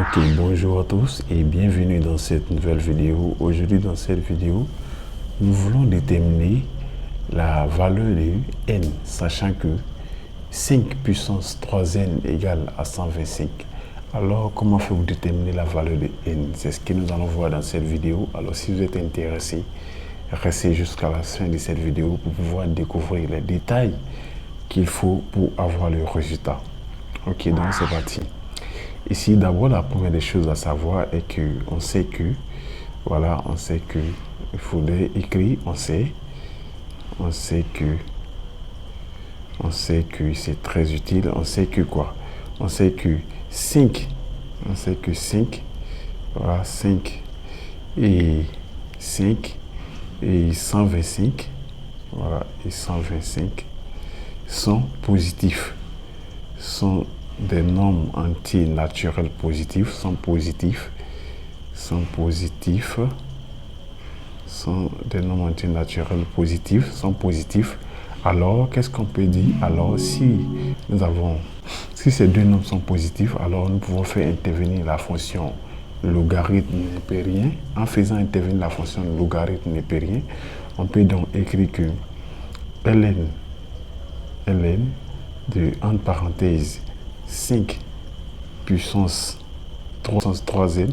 Ok, bonjour à tous et bienvenue dans cette nouvelle vidéo. Aujourd'hui dans cette vidéo, nous voulons déterminer la valeur de n, sachant que 5 puissance 3n égale à 125. Alors, comment faire pour déterminer la valeur de n? C'est ce que nous allons voir dans cette vidéo. Alors, si vous êtes intéressé, restez jusqu'à la fin de cette vidéo pour pouvoir découvrir les détails qu'il faut pour avoir le résultat. Ok, donc c'est parti. Ici, d'abord, la première des choses à savoir est que on sait que, voilà, on sait que, il faudrait écrire, on sait que c'est très utile, on sait que quoi? On sait que 5, voilà, 5 et 125, voilà, et 125 sont positifs, sont des nombres entiers naturels positifs, sont des nombres entiers naturels positifs, sont positifs. Alors, qu'est-ce qu'on peut dire? Alors, si ces deux nombres sont positifs, alors nous pouvons faire intervenir la fonction logarithme népérien. En faisant intervenir la fonction logarithme népérien, on peut donc écrire que ln de, entre parenthèses, 5 puissance 3n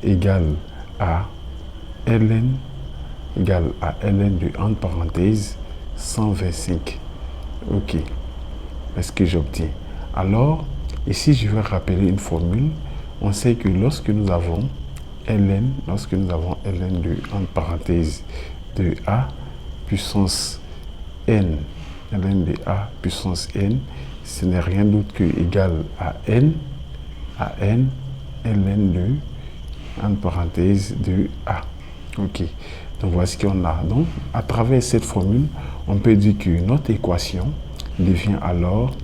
égale à ln de, entre parenthèses, 125. Ok. Est-ce que j'obtiens? Alors, ici, je vais rappeler une formule. On sait que lorsque nous avons ln de, entre parenthèses, de a puissance n, ln de a puissance n, ce n'est rien d'autre que égal à n ln de, entre parenthèses, de a. Ok. Donc voici ce qu'on a. Donc à travers cette formule, on peut dire que notre équation devient alors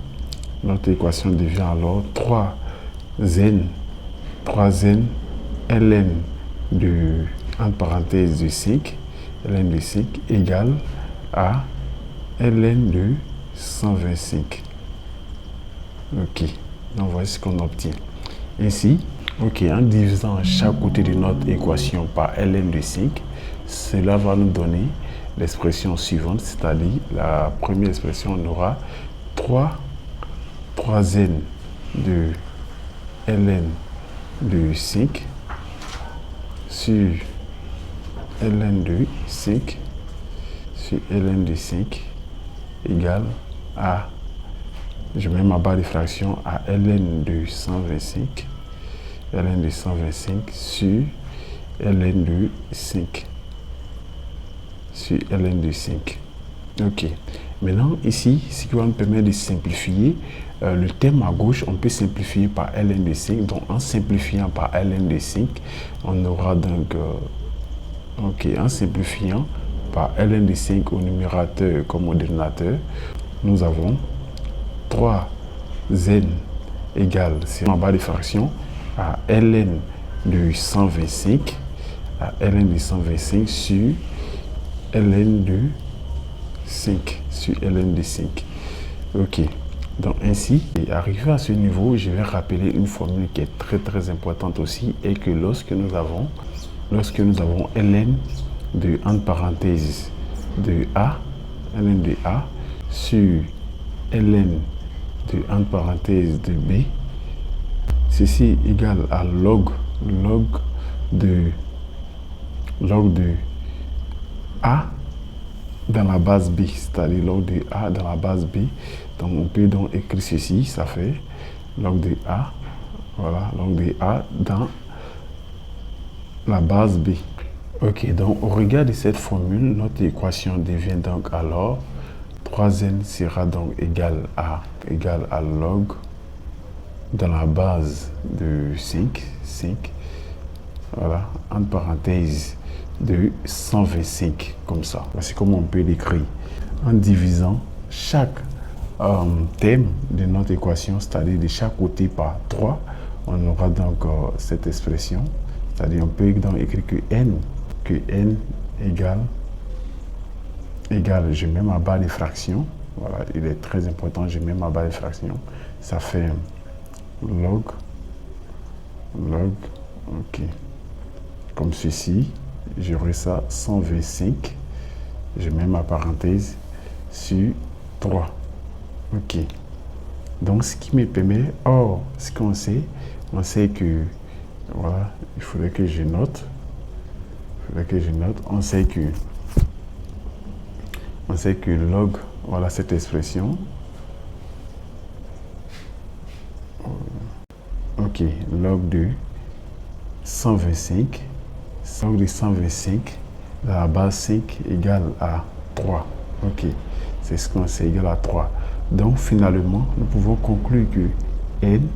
3n ln de, entre parenthèses, de 5 égale à ln de 125. Ok, donc voici ce qu'on obtient. Ainsi, ok, en divisant chaque côté de notre équation par ln de 5, cela va nous donner l'expression suivante, c'est-à-dire la première expression, on aura 3n de ln de 5 sur ln de 5 égale à, je mets ma barre de fraction, à ln de 125 sur ln de 5 Ok. Maintenant, ici, ce qui va nous permettre de simplifier, le terme à gauche, on peut simplifier par ln de 5. Donc, en simplifiant par ln de 5, on aura donc, en simplifiant par ln de 5 au numérateur comme au dénominateur, nous avons 3n égale, c'est ma barre de fraction, à ln de 125, sur ln de 5, Ok. Donc ainsi, et arrivé à ce niveau, je vais rappeler une formule qui est très importante aussi, et que lorsque nous avons ln de, entre parenthèses, de a, sur ln de, entre parenthèses, de b, ceci est égal à log de a dans la base b, c'est-à-dire log de a dans la base b. Donc on peut donc écrire ceci, ça fait log de a, voilà, log de a dans la base b. Ok, donc au regard de cette formule, notre équation devient donc alors 3n sera donc égal à log dans la base de 5, voilà, entre parenthèses, de 125, comme ça. Voici comment on peut l'écrire. En divisant chaque terme de notre équation, c'est-à-dire de chaque côté par 3, on aura donc cette expression. C'est-à-dire on peut donc écrire que n égale, je mets ma barre de fraction. Voilà, il est très important, je mets ma barre de fraction. Ça fait log log, ok. Comme ceci, j'aurai ça 125. Je mets ma parenthèse sur 3. Ok. Donc, ce qui me permet, ce qu'on sait, on sait que, voilà, il faudrait que je note. On sait que log, voilà cette expression. Ok, log de 125. Log de 125 dans la base 5 égale à 3. Ok, c'est ce qu'on sait, égal à 3. Donc, finalement, nous pouvons conclure que n,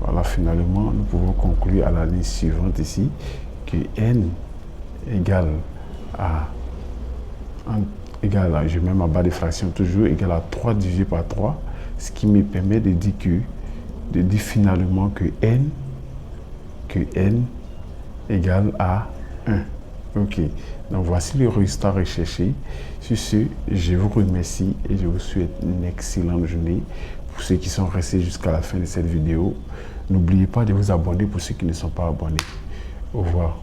voilà, finalement, nous pouvons conclure à la ligne suivante ici, que n égale à, je mets ma barre de fraction toujours, égale à 3 divisé par 3, ce qui me permet de dire finalement que n égale à 1. Ok, donc voici le résultat recherché. Sur ce, je vous remercie et je vous souhaite une excellente journée. Pour ceux qui sont restés jusqu'à la fin de cette vidéo, n'oubliez pas de vous abonner pour ceux qui ne sont pas abonnés. Au revoir.